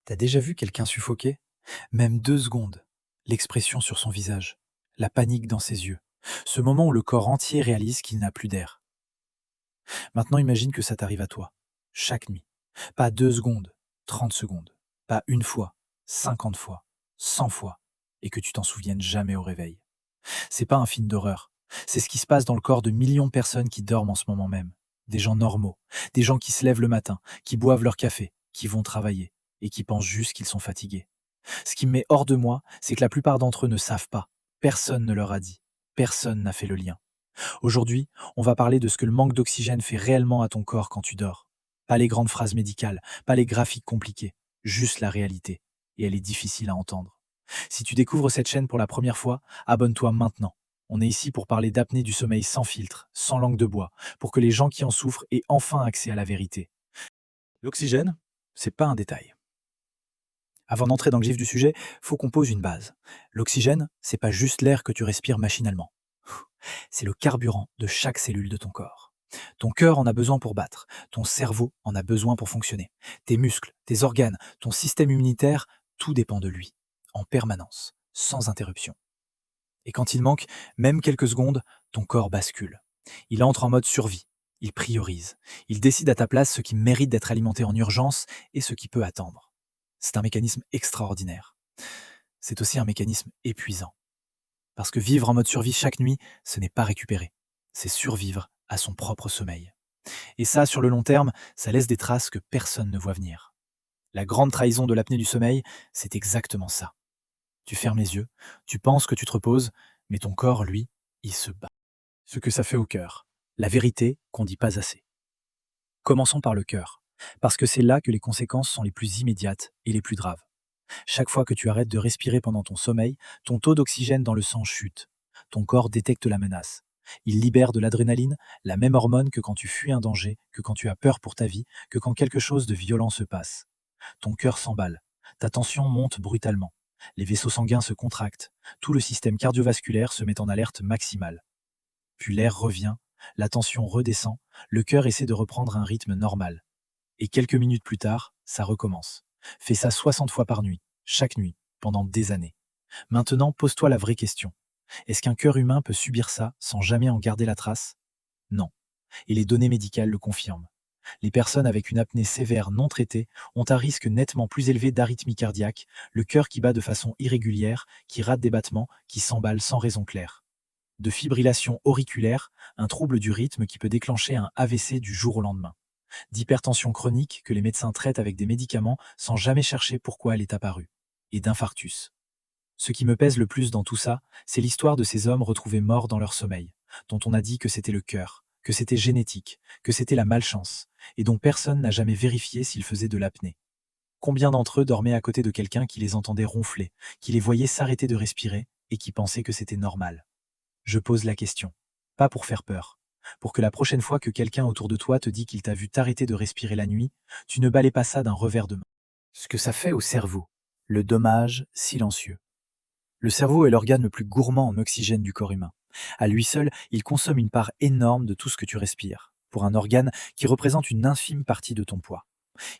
T'as déjà vu quelqu'un suffoquer? Même 2 secondes. L'expression sur son visage, la panique dans ses yeux. Ce moment où le corps entier réalise qu'il n'a plus d'air. Maintenant imagine que ça t'arrive à toi. Chaque nuit. Pas 2 secondes, 30 secondes. Pas une fois, 50 fois, 100 fois. Et que tu t'en souviennes jamais au réveil. C'est pas un film d'horreur. C'est ce qui se passe dans le corps de millions de personnes qui dorment en ce moment même. Des gens normaux. Des gens qui se lèvent le matin, qui boivent leur café, qui vont travailler et qui pensent juste qu'ils sont fatigués. Ce qui me met hors de moi, c'est que la plupart d'entre eux ne savent pas. Personne ne leur a dit. Personne n'a fait le lien. Aujourd'hui, on va parler de ce que le manque d'oxygène fait réellement à ton corps quand tu dors. Pas les grandes phrases médicales, pas les graphiques compliqués, juste la réalité. Et elle est difficile à entendre. Si tu découvres cette chaîne pour la première fois, abonne-toi maintenant. On est ici pour parler d'apnée du sommeil sans filtre, sans langue de bois, pour que les gens qui en souffrent aient enfin accès à la vérité. L'oxygène, c'est pas un détail. Avant d'entrer dans le vif du sujet, faut qu'on pose une base. L'oxygène, c'est pas juste l'air que tu respires machinalement. C'est le carburant de chaque cellule de ton corps. Ton cœur en a besoin pour battre, ton cerveau en a besoin pour fonctionner. Tes muscles, tes organes, ton système immunitaire, tout dépend de lui, en permanence, sans interruption. Et quand il manque, même quelques secondes, ton corps bascule. Il entre en mode survie, il priorise, il décide à ta place ce qui mérite d'être alimenté en urgence et ce qui peut attendre. C'est un mécanisme extraordinaire. C'est aussi un mécanisme épuisant. Parce que vivre en mode survie chaque nuit, ce n'est pas récupérer. C'est survivre à son propre sommeil. Et ça, sur le long terme, ça laisse des traces que personne ne voit venir. La grande trahison de l'apnée du sommeil, c'est exactement ça. Tu fermes les yeux, tu penses que tu te reposes, mais ton corps, lui, il se bat. Ce que ça fait au cœur. La vérité qu'on dit pas assez. Commençons par le cœur, parce que c'est là que les conséquences sont les plus immédiates et les plus graves. Chaque fois que tu arrêtes de respirer pendant ton sommeil, ton taux d'oxygène dans le sang chute. Ton corps détecte la menace. Il libère de l'adrénaline, la même hormone que quand tu fuis un danger, que quand tu as peur pour ta vie, que quand quelque chose de violent se passe. Ton cœur s'emballe. Ta tension monte brutalement. Les vaisseaux sanguins se contractent. Tout le système cardiovasculaire se met en alerte maximale. Puis l'air revient, la tension redescend, le cœur essaie de reprendre un rythme normal. Et quelques minutes plus tard, ça recommence. Fais ça 60 fois par nuit, chaque nuit, pendant des années. Maintenant, pose-toi la vraie question. Est-ce qu'un cœur humain peut subir ça sans jamais en garder la trace? Non. Et les données médicales le confirment. Les personnes avec une apnée sévère non traitée ont un risque nettement plus élevé d'arythmie cardiaque, le cœur qui bat de façon irrégulière, qui rate des battements, qui s'emballe sans raison claire. De fibrillation auriculaire, un trouble du rythme qui peut déclencher un AVC du jour au lendemain. D'hypertension chronique que les médecins traitent avec des médicaments sans jamais chercher pourquoi elle est apparue. Et d'infarctus. Ce qui me pèse le plus dans tout ça, c'est l'histoire de ces hommes retrouvés morts dans leur sommeil, dont on a dit que c'était le cœur, que c'était génétique, que c'était la malchance, et dont personne n'a jamais vérifié s'ils faisaient de l'apnée. Combien d'entre eux dormaient à côté de quelqu'un qui les entendait ronfler, qui les voyait s'arrêter de respirer et qui pensait que c'était normal? Je pose la question. Pas pour faire peur. Pour que la prochaine fois que quelqu'un autour de toi te dit qu'il t'a vu t'arrêter de respirer la nuit, tu ne balais pas ça d'un revers de main. Ce que ça fait au cerveau. Le dommage silencieux. Le cerveau est l'organe le plus gourmand en oxygène du corps humain. À lui seul, il consomme une part énorme de tout ce que tu respires, pour un organe qui représente une infime partie de ton poids.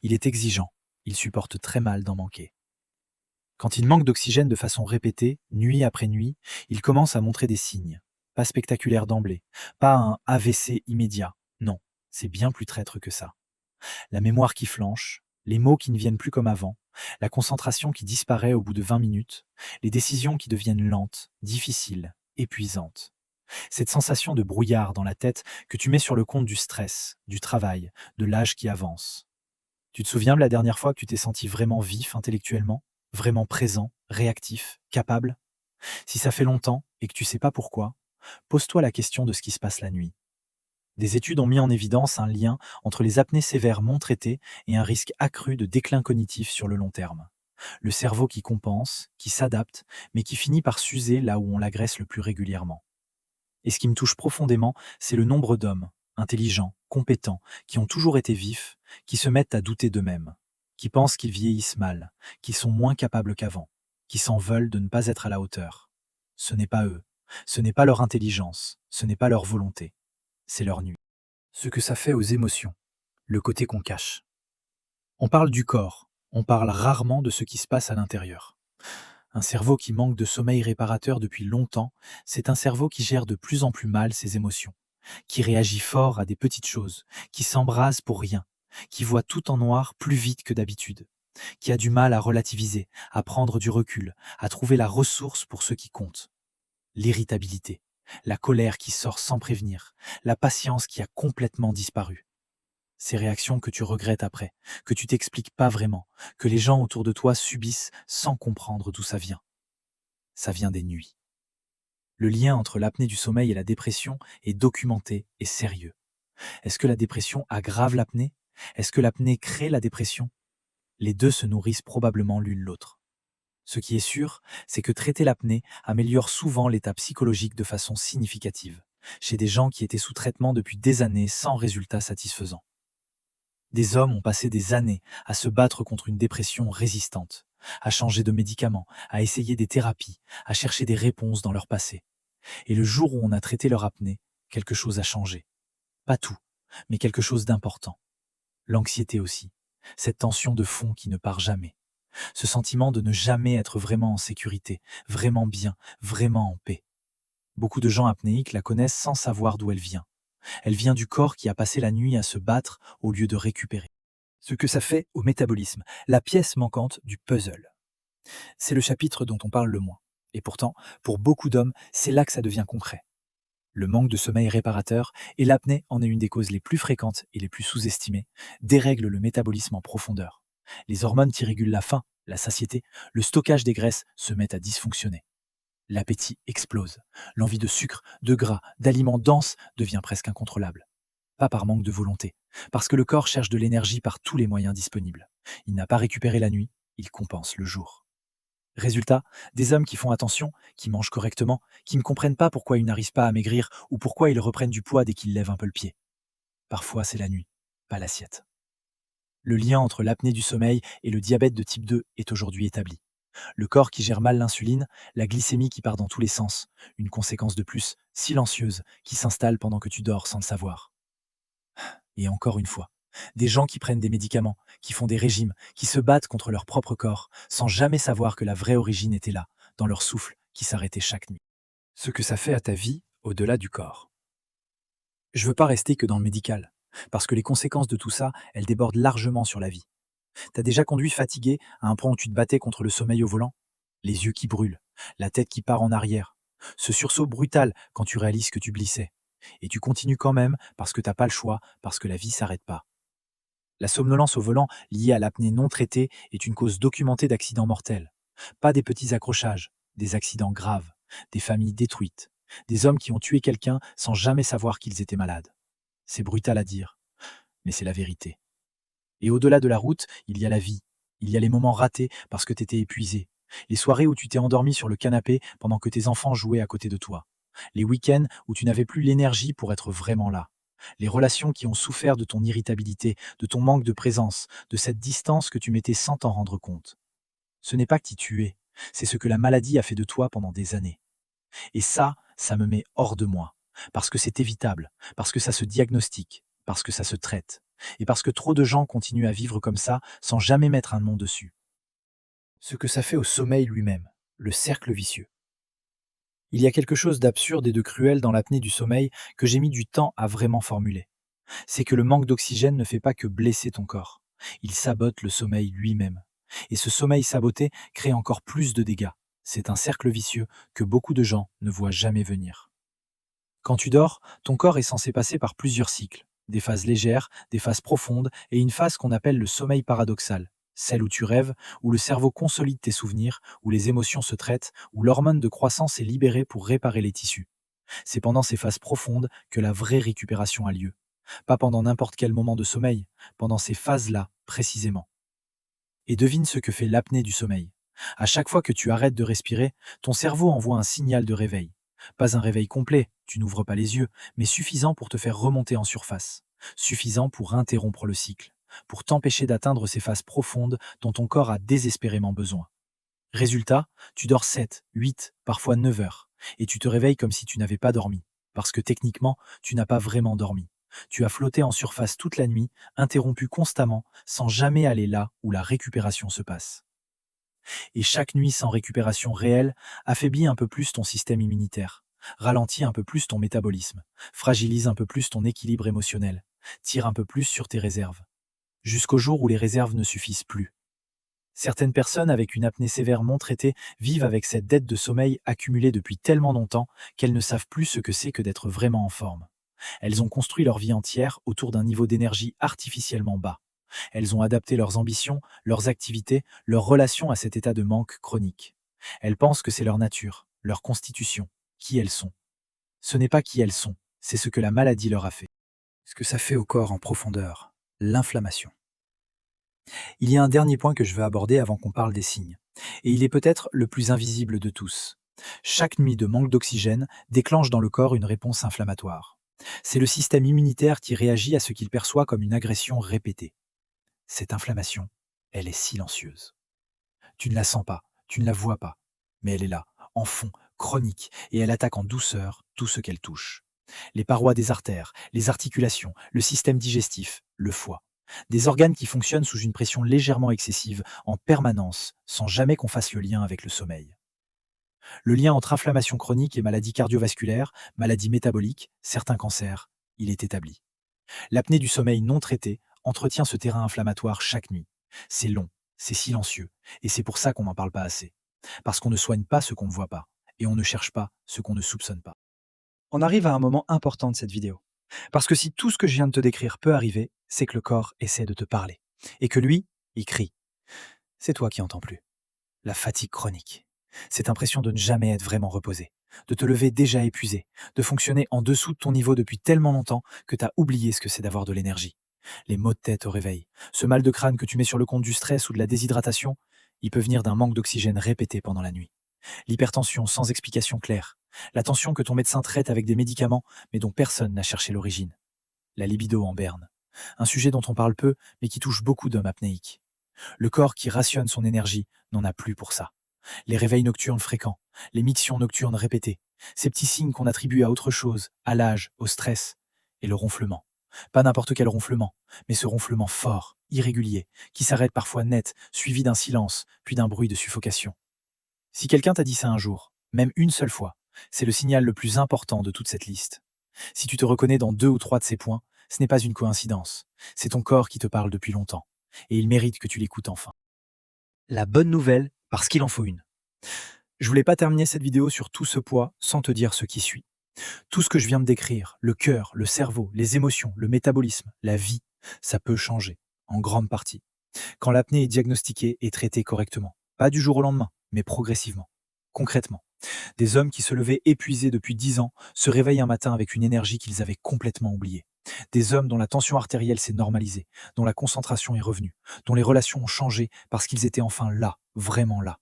Il est exigeant, il supporte très mal d'en manquer. Quand il manque d'oxygène de façon répétée, nuit après nuit, il commence à montrer des signes. Pas spectaculaires d'emblée, pas un AVC immédiat, non, c'est bien plus traître que ça. La mémoire qui flanche, les mots qui ne viennent plus comme avant, la concentration qui disparaît au bout de 20 minutes, les décisions qui deviennent lentes, difficiles, épuisantes. Cette sensation de brouillard dans la tête que tu mets sur le compte du stress, du travail, de l'âge qui avance. Tu te souviens de la dernière fois que tu t'es senti vraiment vif intellectuellement, vraiment présent, réactif, capable? Si ça fait longtemps et que tu sais pas pourquoi, pose-toi la question de ce qui se passe la nuit. Des études ont mis en évidence un lien entre les apnées sévères non traitées et un risque accru de déclin cognitif sur le long terme. Le cerveau qui compense, qui s'adapte, mais qui finit par s'user là où on l'agresse le plus régulièrement. Et ce qui me touche profondément, c'est le nombre d'hommes, intelligents, compétents, qui ont toujours été vifs, qui se mettent à douter d'eux-mêmes, qui pensent qu'ils vieillissent mal, qui sont moins capables qu'avant, qui s'en veulent de ne pas être à la hauteur. Ce n'est pas eux, ce n'est pas leur intelligence, ce n'est pas leur volonté, c'est leur nuit. Ce que ça fait aux émotions, le côté qu'on cache. On parle du corps, On parle rarement de ce qui se passe à l'intérieur. Un cerveau qui manque de sommeil réparateur depuis longtemps, c'est un cerveau qui gère de plus en plus mal ses émotions, qui réagit fort à des petites choses, qui s'embrase pour rien, qui voit tout en noir plus vite que d'habitude, qui a du mal à relativiser, à prendre du recul, à trouver la ressource pour ce qui compte. L'irritabilité, la colère qui sort sans prévenir, la patience qui a complètement disparu. Ces réactions que tu regrettes après, que tu t'expliques pas vraiment, que les gens autour de toi subissent sans comprendre d'où ça vient. Ça vient des nuits. Le lien entre l'apnée du sommeil et la dépression est documenté et sérieux. Est-ce que la dépression aggrave l'apnée? Est-ce que l'apnée crée la dépression? Les deux se nourrissent probablement l'une l'autre. Ce qui est sûr, c'est que traiter l'apnée améliore souvent l'état psychologique de façon significative, chez des gens qui étaient sous traitement depuis des années sans résultat satisfaisant. Des hommes ont passé des années à se battre contre une dépression résistante, à changer de médicaments, à essayer des thérapies, à chercher des réponses dans leur passé. Et le jour où on a traité leur apnée, quelque chose a changé. Pas tout, mais quelque chose d'important. L'anxiété aussi, cette tension de fond qui ne part jamais. Ce sentiment de ne jamais être vraiment en sécurité, vraiment bien, vraiment en paix. Beaucoup de gens apnéiques la connaissent sans savoir d'où elle vient. Elle vient du corps qui a passé la nuit à se battre au lieu de récupérer. Ce que ça fait au métabolisme, la pièce manquante du puzzle. C'est le chapitre dont on parle le moins. Et pourtant, pour beaucoup d'hommes, c'est là que ça devient concret. Le manque de sommeil réparateur, et l'apnée en est une des causes les plus fréquentes et les plus sous-estimées, dérègle le métabolisme en profondeur. Les hormones qui régulent la faim, la satiété, le stockage des graisses se mettent à dysfonctionner. L'appétit explose. L'envie de sucre, de gras, d'aliments denses devient presque incontrôlable. Pas par manque de volonté, parce que le corps cherche de l'énergie par tous les moyens disponibles. Il n'a pas récupéré la nuit, il compense le jour. Résultat, des hommes qui font attention, qui mangent correctement, qui ne comprennent pas pourquoi ils n'arrivent pas à maigrir ou pourquoi ils reprennent du poids dès qu'ils lèvent un peu le pied. Parfois, c'est la nuit, pas l'assiette. Le lien entre l'apnée du sommeil et le diabète de type 2 est aujourd'hui établi. Le corps qui gère mal l'insuline, la glycémie qui part dans tous les sens, une conséquence de plus, silencieuse, qui s'installe pendant que tu dors sans le savoir. Et encore une fois, des gens qui prennent des médicaments, qui font des régimes, qui se battent contre leur propre corps, sans jamais savoir que la vraie origine était là, dans leur souffle qui s'arrêtait chaque nuit. Ce que ça fait à ta vie au-delà du corps. Je veux pas rester que dans le médical, parce que les conséquences de tout ça, elles débordent largement sur la vie. T'as déjà conduit fatigué à un point où tu te battais contre le sommeil au volant? Les yeux qui brûlent, la tête qui part en arrière, ce sursaut brutal quand tu réalises que tu glissais. Et tu continues quand même parce que t'as pas le choix, parce que la vie s'arrête pas. La somnolence au volant liée à l'apnée non traitée est une cause documentée d'accidents mortels. Pas des petits accrochages, des accidents graves, des familles détruites, des hommes qui ont tué quelqu'un sans jamais savoir qu'ils étaient malades. C'est brutal à dire, mais c'est la vérité. Et au-delà de la route, il y a la vie. Il y a les moments ratés parce que t'étais épuisé. Les soirées où tu t'es endormi sur le canapé pendant que tes enfants jouaient à côté de toi. Les week-ends où tu n'avais plus l'énergie pour être vraiment là. Les relations qui ont souffert de ton irritabilité, de ton manque de présence, de cette distance que tu mettais sans t'en rendre compte. Ce n'est pas qui tu es, c'est ce que la maladie a fait de toi pendant des années. Et ça me met hors de moi. Parce que c'est évitable, parce que ça se diagnostique, parce que ça se traite. Et parce que trop de gens continuent à vivre comme ça sans jamais mettre un nom dessus. Ce que ça fait au sommeil lui-même, le cercle vicieux. Il y a quelque chose d'absurde et de cruel dans l'apnée du sommeil que j'ai mis du temps à vraiment formuler. C'est que le manque d'oxygène ne fait pas que blesser ton corps. Il sabote le sommeil lui-même. Et ce sommeil saboté crée encore plus de dégâts. C'est un cercle vicieux que beaucoup de gens ne voient jamais venir. Quand tu dors, ton corps est censé passer par plusieurs cycles. Des phases légères, des phases profondes et une phase qu'on appelle le sommeil paradoxal. Celle où tu rêves, où le cerveau consolide tes souvenirs, où les émotions se traitent, où l'hormone de croissance est libérée pour réparer les tissus. C'est pendant ces phases profondes que la vraie récupération a lieu. Pas pendant n'importe quel moment de sommeil, pendant ces phases-là, précisément. Et devine ce que fait l'apnée du sommeil. À chaque fois que tu arrêtes de respirer, ton cerveau envoie un signal de réveil. Pas un réveil complet, tu n'ouvres pas les yeux, mais suffisant pour te faire remonter en surface. Suffisant pour interrompre le cycle, pour t'empêcher d'atteindre ces phases profondes dont ton corps a désespérément besoin. Résultat, tu dors 7, 8, parfois 9 heures, et tu te réveilles comme si tu n'avais pas dormi, parce que techniquement, tu n'as pas vraiment dormi. Tu as flotté en surface toute la nuit, interrompu constamment, sans jamais aller là où la récupération se passe. Et chaque nuit sans récupération réelle affaiblit un peu plus ton système immunitaire, ralentit un peu plus ton métabolisme, fragilise un peu plus ton équilibre émotionnel, tire un peu plus sur tes réserves, jusqu'au jour où les réserves ne suffisent plus. Certaines personnes avec une apnée sévère non traitée vivent avec cette dette de sommeil accumulée depuis tellement longtemps qu'elles ne savent plus ce que c'est que d'être vraiment en forme. Elles ont construit leur vie entière autour d'un niveau d'énergie artificiellement bas. Elles ont adapté leurs ambitions, leurs activités, leurs relations à cet état de manque chronique. Elles pensent que c'est leur nature, leur constitution, qui elles sont. Ce n'est pas qui elles sont, c'est ce que la maladie leur a fait. Ce que ça fait au corps en profondeur, l'inflammation. Il y a un dernier point que je veux aborder avant qu'on parle des signes. Et il est peut-être le plus invisible de tous. Chaque nuit de manque d'oxygène déclenche dans le corps une réponse inflammatoire. C'est le système immunitaire qui réagit à ce qu'il perçoit comme une agression répétée. Cette inflammation, elle est silencieuse. Tu ne la sens pas, tu ne la vois pas, mais elle est là, en fond, chronique, et elle attaque en douceur tout ce qu'elle touche. Les parois des artères, les articulations, le système digestif, le foie. Des organes qui fonctionnent sous une pression légèrement excessive, en permanence, sans jamais qu'on fasse le lien avec le sommeil. Le lien entre inflammation chronique et maladie cardiovasculaire, maladie métabolique, certains cancers, il est établi. L'apnée du sommeil non traitée entretient ce terrain inflammatoire chaque nuit. C'est long, c'est silencieux, et c'est pour ça qu'on n'en parle pas assez. Parce qu'on ne soigne pas ce qu'on ne voit pas, et on ne cherche pas ce qu'on ne soupçonne pas. On arrive à un moment important de cette vidéo. Parce que si tout ce que je viens de te décrire peut arriver, c'est que le corps essaie de te parler. Et que lui, il crie. C'est toi qui entends plus. La fatigue chronique. Cette impression de ne jamais être vraiment reposé. De te lever déjà épuisé. De fonctionner en dessous de ton niveau depuis tellement longtemps que tu as oublié ce que c'est d'avoir de l'énergie. Les maux de tête au réveil. Ce mal de crâne que tu mets sur le compte du stress ou de la déshydratation, il peut venir d'un manque d'oxygène répété pendant la nuit. L'hypertension sans explication claire. La tension que ton médecin traite avec des médicaments, mais dont personne n'a cherché l'origine. La libido en berne. Un sujet dont on parle peu, mais qui touche beaucoup d'hommes apnéiques. Le corps qui rationne son énergie n'en a plus pour ça. Les réveils nocturnes fréquents, les mictions nocturnes répétées, ces petits signes qu'on attribue à autre chose, à l'âge, au stress, et le ronflement. Pas n'importe quel ronflement, mais ce ronflement fort, irrégulier, qui s'arrête parfois net, suivi d'un silence, puis d'un bruit de suffocation. Si quelqu'un t'a dit ça un jour, même une seule fois, c'est le signal le plus important de toute cette liste. Si tu te reconnais dans 2 ou 3 de ces points, ce n'est pas une coïncidence. C'est ton corps qui te parle depuis longtemps. Et il mérite que tu l'écoutes enfin. La bonne nouvelle, parce qu'il en faut une. Je voulais pas terminer cette vidéo sur tout ce poids sans te dire ce qui suit. Tout ce que je viens de décrire, le cœur, le cerveau, les émotions, le métabolisme, la vie, ça peut changer, en grande partie. Quand l'apnée est diagnostiquée et traitée correctement. Pas du jour au lendemain, mais progressivement. Concrètement. Des hommes qui se levaient épuisés depuis 10 ans se réveillent un matin avec une énergie qu'ils avaient complètement oubliée. Des hommes dont la tension artérielle s'est normalisée, dont la concentration est revenue, dont les relations ont changé parce qu'ils étaient enfin là, vraiment là.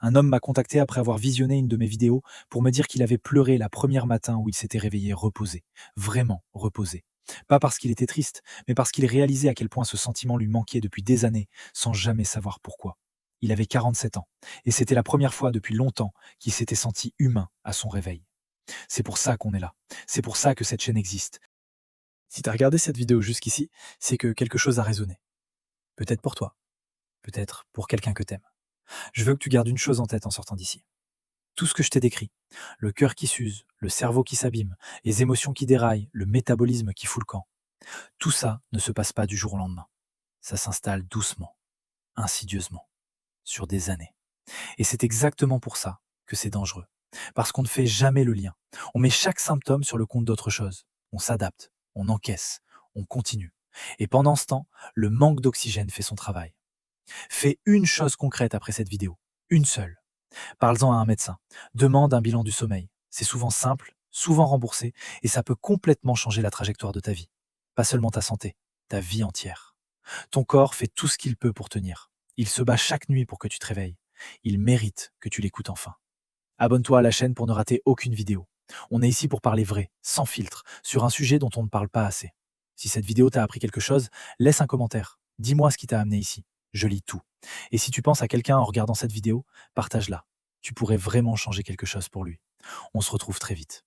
Un homme m'a contacté après avoir visionné une de mes vidéos pour me dire qu'il avait pleuré la première matin où il s'était réveillé reposé, vraiment reposé. Pas parce qu'il était triste, mais parce qu'il réalisait à quel point ce sentiment lui manquait depuis des années, sans jamais savoir pourquoi. Il avait 47 ans, et c'était la première fois depuis longtemps qu'il s'était senti humain à son réveil. C'est pour ça qu'on est là. C'est pour ça que cette chaîne existe. Si tu as regardé cette vidéo jusqu'ici, c'est que quelque chose a résonné. Peut-être pour toi, peut-être pour quelqu'un que t'aimes. Je veux que tu gardes une chose en tête en sortant d'ici. Tout ce que je t'ai décrit, le cœur qui s'use, le cerveau qui s'abîme, les émotions qui déraillent, le métabolisme qui fout le camp, tout ça ne se passe pas du jour au lendemain. Ça s'installe doucement, insidieusement, sur des années. Et c'est exactement pour ça que c'est dangereux. Parce qu'on ne fait jamais le lien. On met chaque symptôme sur le compte d'autre chose. On s'adapte, on encaisse, on continue. Et pendant ce temps, le manque d'oxygène fait son travail. Fais une chose concrète après cette vidéo. Une seule. Parle-en à un médecin. Demande un bilan du sommeil. C'est souvent simple, souvent remboursé, et ça peut complètement changer la trajectoire de ta vie. Pas seulement ta santé, ta vie entière. Ton corps fait tout ce qu'il peut pour tenir. Il se bat chaque nuit pour que tu te réveilles. Il mérite que tu l'écoutes enfin. Abonne-toi à la chaîne pour ne rater aucune vidéo. On est ici pour parler vrai, sans filtre, sur un sujet dont on ne parle pas assez. Si cette vidéo t'a appris quelque chose, laisse un commentaire. Dis-moi ce qui t'a amené ici. Je lis tout. Et si tu penses à quelqu'un en regardant cette vidéo, partage-la. Tu pourrais vraiment changer quelque chose pour lui. On se retrouve très vite.